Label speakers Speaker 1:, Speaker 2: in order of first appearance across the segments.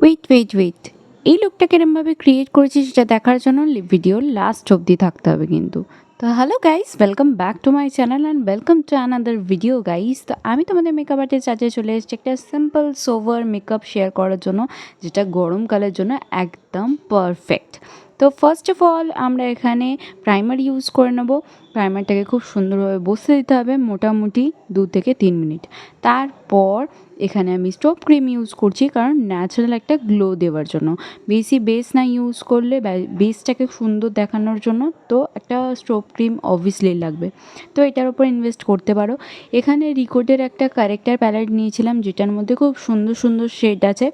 Speaker 1: Wait এই লুকটা কিরমভাবে create করেছি সেটা দেখার জন্য ভিডিওর লাস্ট অবধি থাকতে হবে কিন্তু। তো hello guys, welcome back to my channel and welcome to another video guys. তো আমি তোমাদের মেকআপ আর্টিস্ট সাজিয়ে চলে এসেছি একটা সিম্পল সোভার মেকআপ শেয়ার করার জন্য, যেটা গরমকালের জন্য একদম পারফেক্ট। তো ফার্স্ট অফ অল আমরা এখানে প্রাইমার ইউজ করে নেব। প্রাইমারটাকে খুব সুন্দরভাবে বসতে দিতে হবে, মোটামুটি 2 থেকে 3 মিনিট। তারপর এখানে আমি স্টোভ ক্রিম ইউজ করছি, কারণ ন্যাচারাল একটা গ্লো দেওয়ার জন্য। বেশি বেস না ইউজ করলে বেসটাকে সুন্দর দেখানোর জন্য তো একটা স্টোভ ক্রিম অবভিয়াসলি লাগবে। তো এটার উপর ইনভেস্ট করতে পারো। এখানে রিকোডের একটা কারেক্টার প্যালেট নিয়েছিলাম, যেটার মধ্যে খুব সুন্দর সুন্দর শেড আছে।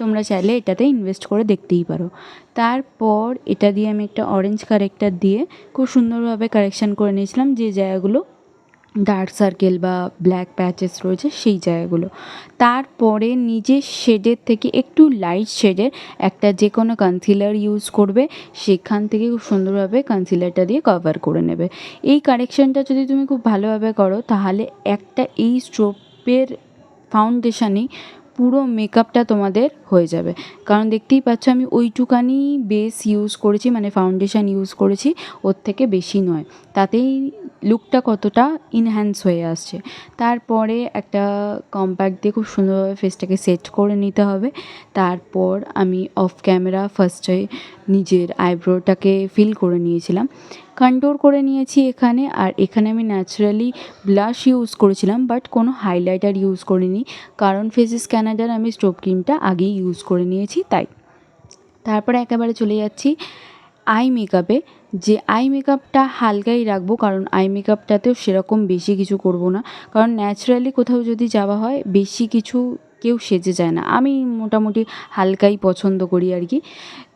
Speaker 1: তোমরা চাইলে এটাতে ইনভেস্ট করে দেখতেই পারো। তারপর এটা দিয়ে আমি একটা অরেঞ্জ কারেক্টার দিয়ে খুব সুন্দরভাবে কারেকশান করে নিয়েছিলাম যে জায়গাগুলো ডার্ক সার্কেল বা ব্ল্যাক প্যাচেস রয়েছে সেই জায়গাগুলো। তারপরে নিজের শেডের থেকে একটু লাইট শেডের একটা যে কোনো কনসিলার ইউজ করবে, সেখান থেকে খুব সুন্দরভাবে কনসিলারটা দিয়ে কভার করে নেবে। এই কারেকশানটা যদি তুমি খুব ভালোভাবে করো, তাহলে একটা এই স্ট্রোপের ফাউন্ডেশানেই পুরো মেকআপটা তোমাদের হয়ে যাবে। কারণ দেখতেই পাচ্ছ আমি ওইটুকানি বেস ইউজ করেছি, মানে ফাউন্ডেশান ইউজ করেছি, ওর থেকে বেশি নয়। তাতেই লুকটা কতটা ইনহ্যান্স হয়ে আসছে। তারপরে একটা কম্প্যাক্ট দিয়ে খুব সুন্দরভাবে ফেসটাকে সেট করে নিতে হবে। তারপর আমি অফ ক্যামেরা ফার্স্টে নিজের আইব্রোটাকে ফিল করে নিয়েছিলাম, কন্ট্রোল করে নিয়েছি এখানে। আর এখানে আমি ন্যাচারালি ব্লাশ ইউজ করেছিলাম, বাট কোনো হাইলাইটার ইউজ করিনি, কারণ ফেসেস ক্যানাডার আমি স্টোভ ক্রিমটা আগেই ইউজ করে নিয়েছি তাই। তারপরে একেবারে চলে যাচ্ছি আই মেকআপে। যে আই মেকআপটা হালকাই রাখবো, কারণ আই মেকআপটাতেও সেরকম বেশি কিছু করব না, কারণ ন্যাচারালি কোথাও যদি যাওয়া হয় বেশি কিছু কেউ সেজে যায় না, আমি মোটামুটি হালকাই পছন্দ করি আর কি।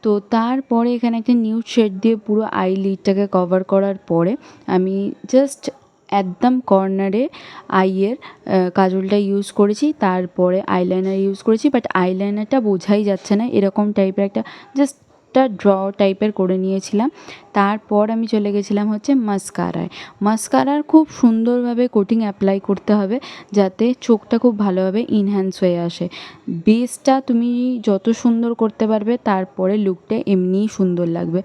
Speaker 1: তো তারপরে এখানে একটা নিউড শেড দিয়ে পুরো আই লিডটাকে কভার করার পরে আমি জাস্ট একদম কর্নারে আইয়ের কাজলটা ইউজ করেছি। তারপরে আইলাইনার ইউজ করেছি, বাট আইলাইনারটা বোঝাই যাচ্ছে না, এরকম টাইপের একটা জাস্ট ড্র টাইপের করে নিয়েছিলাম। তারপর আমি চলে গেছিলাম হচ্ছে মাস্কারায়। মাস্কারার খুব সুন্দরভাবে কোটিং অ্যাপ্লাই করতে হবে, যাতে চোখটা খুব ভালোভাবে ইনহ্যান্স হয়ে আসে। বেসটা তুমি যত সুন্দর করতে পারবে, তারপরে লুকটা এমনিই সুন্দর লাগবে।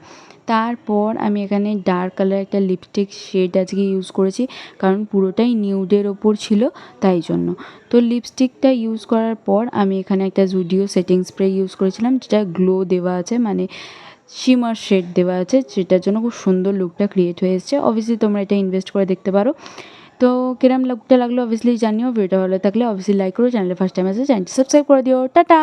Speaker 1: তারপর আমি এখানে ডার্ক কালার একটা লিপস্টিক শেড আজকে ইউজ করেছি, কারণ পুরোটাই নিউডের ওপর ছিল তাই জন্য। তো লিপস্টিকটা ইউজ করার পর আমি এখানে একটা জুডিও সেটিং স্প্রে ইউজ করেছিলাম, যেটা গ্লো দেওয়া আছে, মানে শিমার শেড দেওয়া আছে, যেটার জন্য খুব সুন্দর লুকটা ক্রিয়েট হয়ে এসেছে। অবভিয়াসলি তোমরা এটা ইনভেস্ট করে দেখতে পারো। তো কিরম লুকটা লাগলো অবভিয়াসলি জানিও। ভিডিওটা ভালো থাকলে অবভিয়াসলি লাইক করো, চ্যানেলে ফার্স্ট টাইম আছে চ্যানেলটি সাবস্ক্রাইব করে দিও। টাটা।